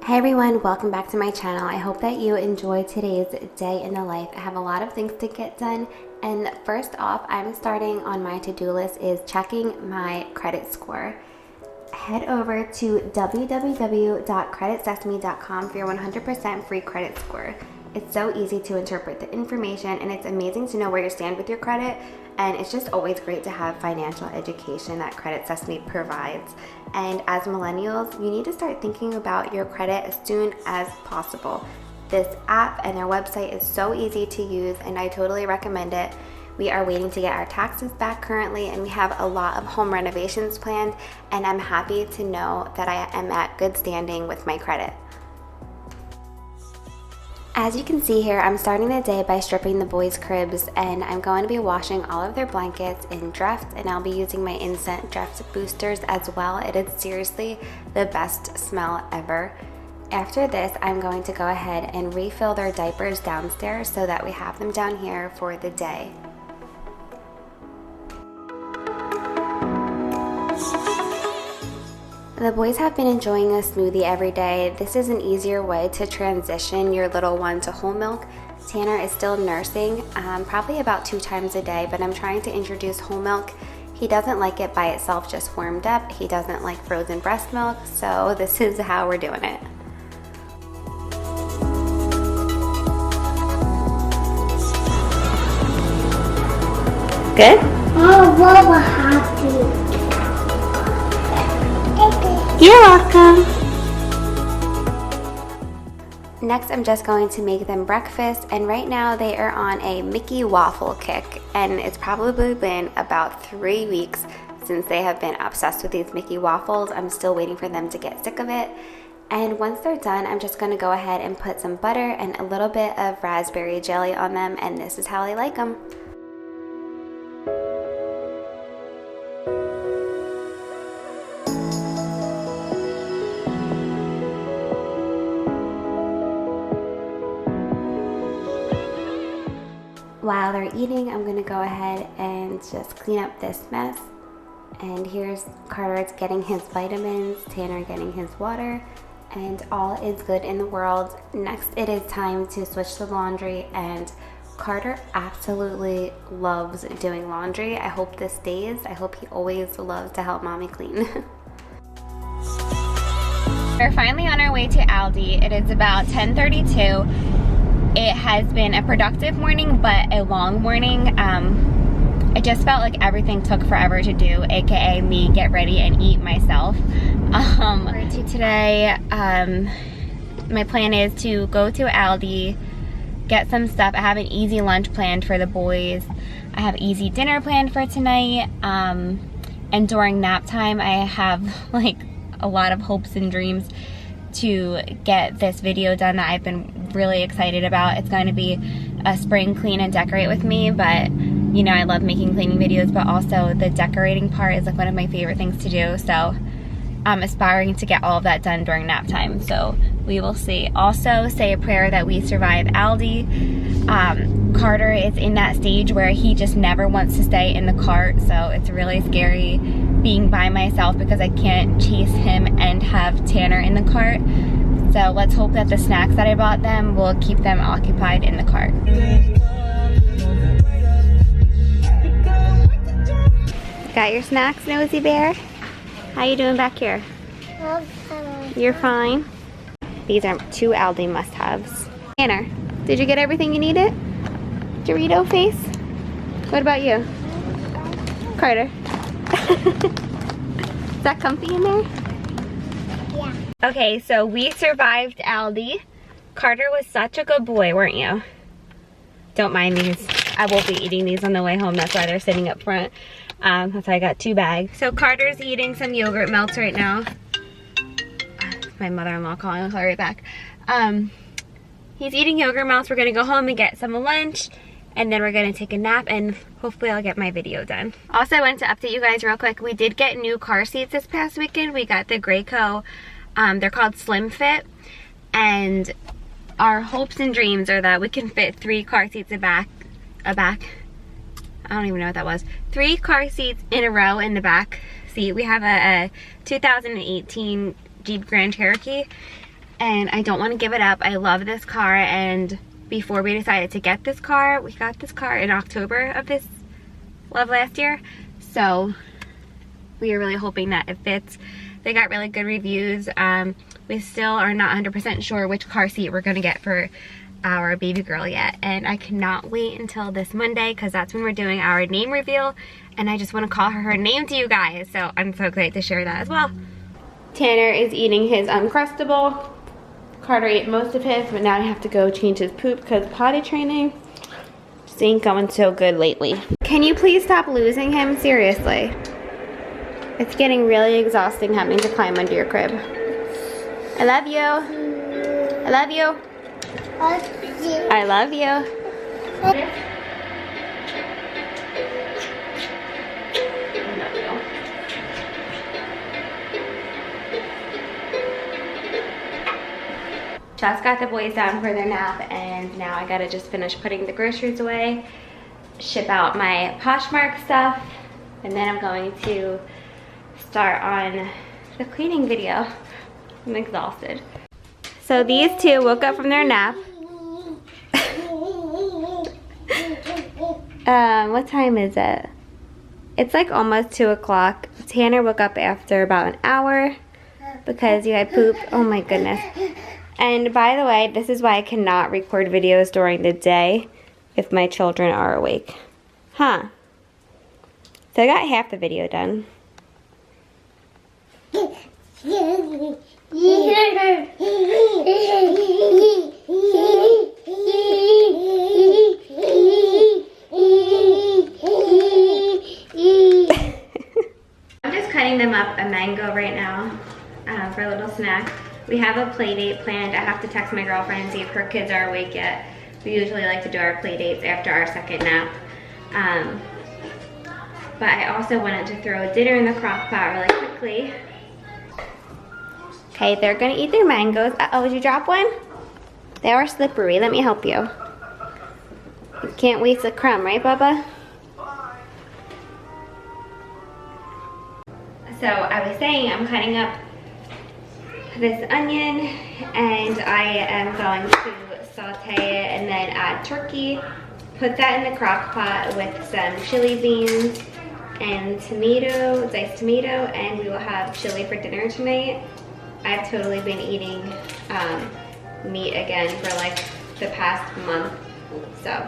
Hey everyone, welcome back to my channel. I hope that you enjoyed today's day in the life. I have a lot of things to get done, and first off, I'm starting on my to-do list is checking my credit score. Head over to www.creditsesame.com for your 100% free credit score. It's so easy to interpret the information, and it's amazing to know where you stand with your credit, and it's just always great to have financial education that Credit Sesame provides. And as millennials, you need to start thinking about your credit as soon as possible. This app and their website is so easy to use, and I totally recommend it. We are waiting to get our taxes back currently, and we have a lot of home renovations planned, and I'm happy to know that I am at good standing with my credit. As you can see here, I'm starting the day by stripping the boys' cribs, and I'm going to be washing all of their blankets in Dreft, and I'll be using my Instant Dreft boosters as well. It is seriously the best smell ever. After this, I'm going to go ahead and refill their diapers downstairs so that we have them down here for the day. The boys have been enjoying a smoothie every day. This is an easier way to transition your little one to whole milk. Tanner is still nursing, probably about 2 times a day, but I'm trying to introduce whole milk. He doesn't like it by itself just warmed up. He doesn't like frozen breast milk, so this is how we're doing it. Good? Oh, what will happen? You're welcome. Next, I'm just going to make them breakfast, and right now they are on a Mickey waffle kick, and it's probably been about 3 weeks since they have been obsessed with these Mickey waffles. I'm still waiting for them to get sick of it, and once they're done, I'm just going to go ahead and put some butter and a little bit of raspberry jelly on them, and this is how they like them. While they're eating, I'm gonna go ahead and just clean up this mess. And here's Carter getting his vitamins, Tanner getting his water, and all is good in the world. Next, it is time to switch the laundry, and Carter absolutely loves doing laundry. I hope this stays. I hope he always loves to help mommy clean. We're finally on our way to Aldi. It is about 10:32. It has been a productive morning, but a long morning. I just felt like everything took forever to do, aka me get ready and eat myself. Today, my plan is to go to Aldi, get some stuff. I have an easy lunch planned for the boys. I have easy dinner planned for tonight. And during nap time, I have like a lot of hopes and dreams to get this video done that I've been really excited about. It's going to be a spring clean and decorate with me, but you know I love making cleaning videos, but also the decorating part is like one of my favorite things to do, so I'm aspiring to get all of that done during nap time, so we will see. Also, say a prayer that we survive Aldi. Carter is in that stage where he just never wants to stay in the cart, so it's really scary being by myself because I can't chase him and have Tanner in the cart. So let's hope that the snacks that I bought them will keep them occupied in the cart. Got your snacks, Nosy Bear? How you doing back here? You're fine. These are 2 Aldi must-haves. Tanner, did you get everything you needed? Dorito face? What about you? Carter? Is that comfy in there? Yeah. Okay, so we survived Aldi. Carter was such a good boy, weren't you? Don't mind these. I won't be eating these on the way home. That's why they're sitting up front. That's why I got 2 bags. So Carter's eating some yogurt melts right now. My mother-in-law calling. I'll call her right back. He's eating yogurt melts. We're gonna go home and get some lunch, and then we're gonna take a nap, and hopefully I'll get my video done. Also, I wanted to update you guys real quick. We did get new car seats this past weekend. We got the Graco, they're called Slim Fit, and our hopes and dreams are that we can fit 3 car seats I don't even know what that was. 3 car seats in a row in the back seat. We have a 2018 Jeep Grand Cherokee, and I don't want to give it up. I love this car, and before we decided to get this car, we got this car in October of last year. So we are really hoping that it fits. They got really good reviews. We still are not 100% sure which car seat we're gonna get for our baby girl yet, and I cannot wait until this Monday because that's when we're doing our name reveal, and I just want to call her name to you guys, so I'm so excited to share that as well. Tanner is eating his Uncrustable. Carter ate most of his, but now I have to go change his poop because potty training just ain't going so good lately. Can you please stop losing him? Seriously. It's getting really exhausting having to climb under your crib. I love you. I love you. I love you. Just got the boys down for their nap, and now I gotta just finish putting the groceries away, ship out my Poshmark stuff, and then I'm going to start on the cleaning video. I'm exhausted. So these two woke up from their nap. What time is it? It's like almost 2 o'clock. Tanner woke up after about an hour because you had poop. Oh my goodness. And by the way, this is why I cannot record videos during the day if my children are awake. Huh. So I got half the video done. I'm just cutting them up a mango right now for a little snack. We have a play date planned. I have to text my girlfriend and see if her kids are awake yet. We usually like to do our play dates after our second nap. But I also wanted to throw dinner in the crock pot really quickly. Okay, they're gonna eat their mangoes. Uh-oh, did you drop one? They are slippery. Let me help you. You can't waste a crumb, right, Bubba? So I was saying I'm cutting up this onion, and I am going to saute it and then add turkey. Put that in the crock pot with some chili beans and tomato, diced tomato, and we will have chili for dinner tonight. I've totally been eating meat again for like the past month, so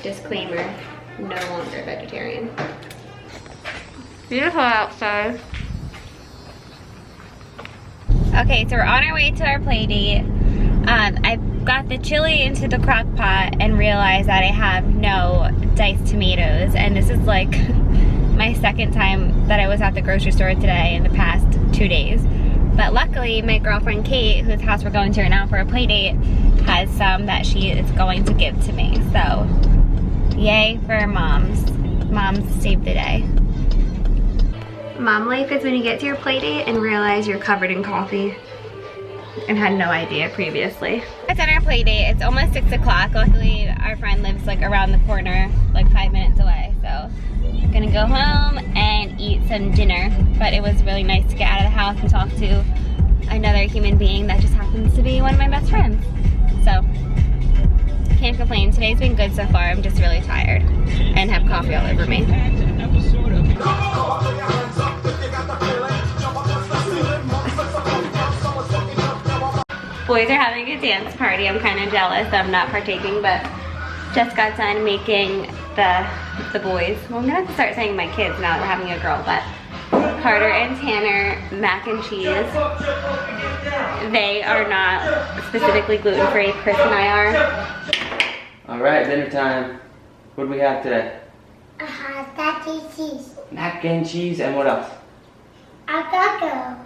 disclaimer, no longer vegetarian. Beautiful outside. Okay, so we're on our way to our play date. I got the chili into the crock pot and realized that I have no diced tomatoes, and this is like my second time that I was at the grocery store today in the past 2 days. But luckily, my girlfriend Kate, whose house we're going to right now for a play date, has some that she is going to give to me. So, yay for moms. Moms saved the day. Mom life is when you get to your play date and realize you're covered in coffee and had no idea previously. It's on our play date. It's almost 6 o'clock. Luckily, our friend lives like around the corner, like 5 minutes away. So we're gonna go home and eat some dinner. But it was really nice to get out of the house and talk to another human being that just happens to be one of my best friends. So can't complain. Today's been good so far. I'm just really tired and have coffee all over me. Boys are having a dance party. I'm kind of jealous I'm not partaking, but just got done making the boys. Well, I'm gonna have to start saying my kids now that we're having a girl, but Carter and Tanner mac and cheese. They are not specifically gluten-free. Chris and I are. All right, dinner time. What do we have today? Mac and cheese. Mac and cheese, and what else? Avocado.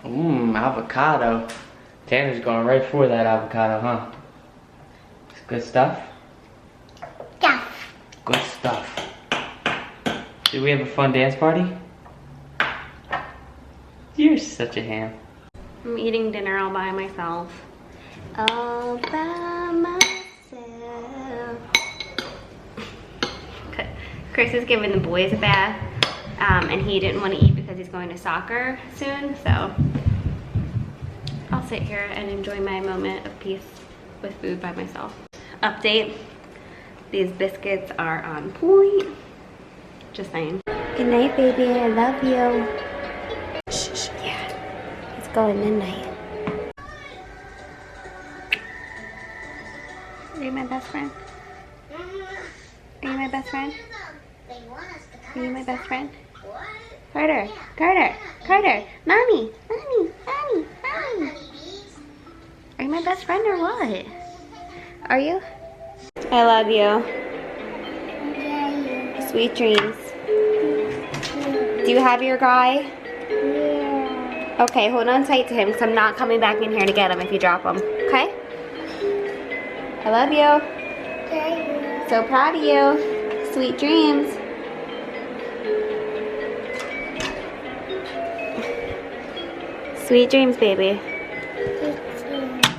Avocado. Tanner's going right for that avocado, huh? It's good stuff? Yeah. Good stuff. Did we have a fun dance party? You're such a ham. I'm eating dinner all by myself. All by myself. Chris is giving the boys a bath, and he didn't want to eat because he's going to soccer soon, so I'll sit here and enjoy my moment of peace with food by myself. Update, these biscuits are on point. Just saying. Good night, baby, I love you. Shh, shh, yeah, it's going midnight. Are you my best friend? Are you my best friend? Are you my best friend? Carter, Carter, Carter, mommy, mommy, mommy, mommy. Are you my best friend or what? Are you? I love you. Sweet dreams. Do you have your guy? Yeah. Okay, hold on tight to him because I'm not coming back in here to get him if you drop him. Okay? I love you. So proud of you. Sweet dreams. Sweet dreams, baby.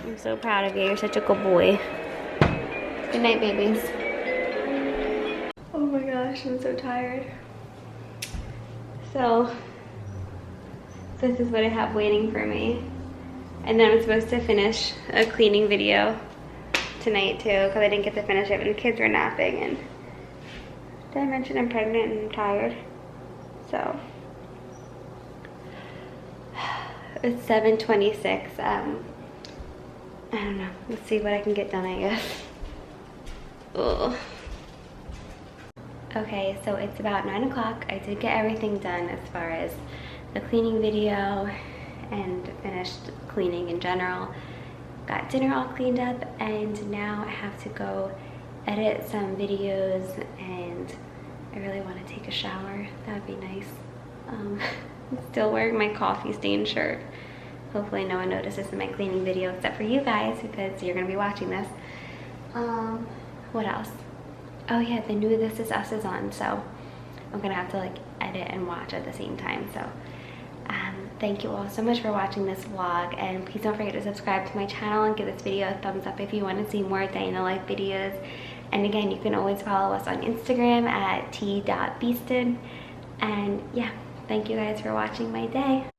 I'm so proud of you. You're such a good boy. Good night, babies. Oh my gosh, I'm so tired. So, this is what I have waiting for me. And then I'm supposed to finish a cleaning video tonight too, because I didn't get to finish it when the kids were napping. And did I mention I'm pregnant and I'm tired? So, it's 7:26. I don't know. Let's see what I can get done, I guess. Ugh. Okay, so it's about 9 o'clock. I did get everything done as far as the cleaning video and finished cleaning in general. Got dinner all cleaned up, and now I have to go edit some videos, and I really want to take a shower. That would be nice. I'm still wearing my coffee stained shirt. Hopefully no one notices in my cleaning video except for you guys, because you're going to be watching this. What else? Oh yeah, the new This Is Us is on, so I'm gonna have to like edit and watch at the same time. So thank you all so much for watching this vlog, and please don't forget to subscribe to my channel and give this video a thumbs up if you want to see more day in the life videos. And again, you can always follow us on Instagram at t.beaston. And yeah, thank you guys for watching my day.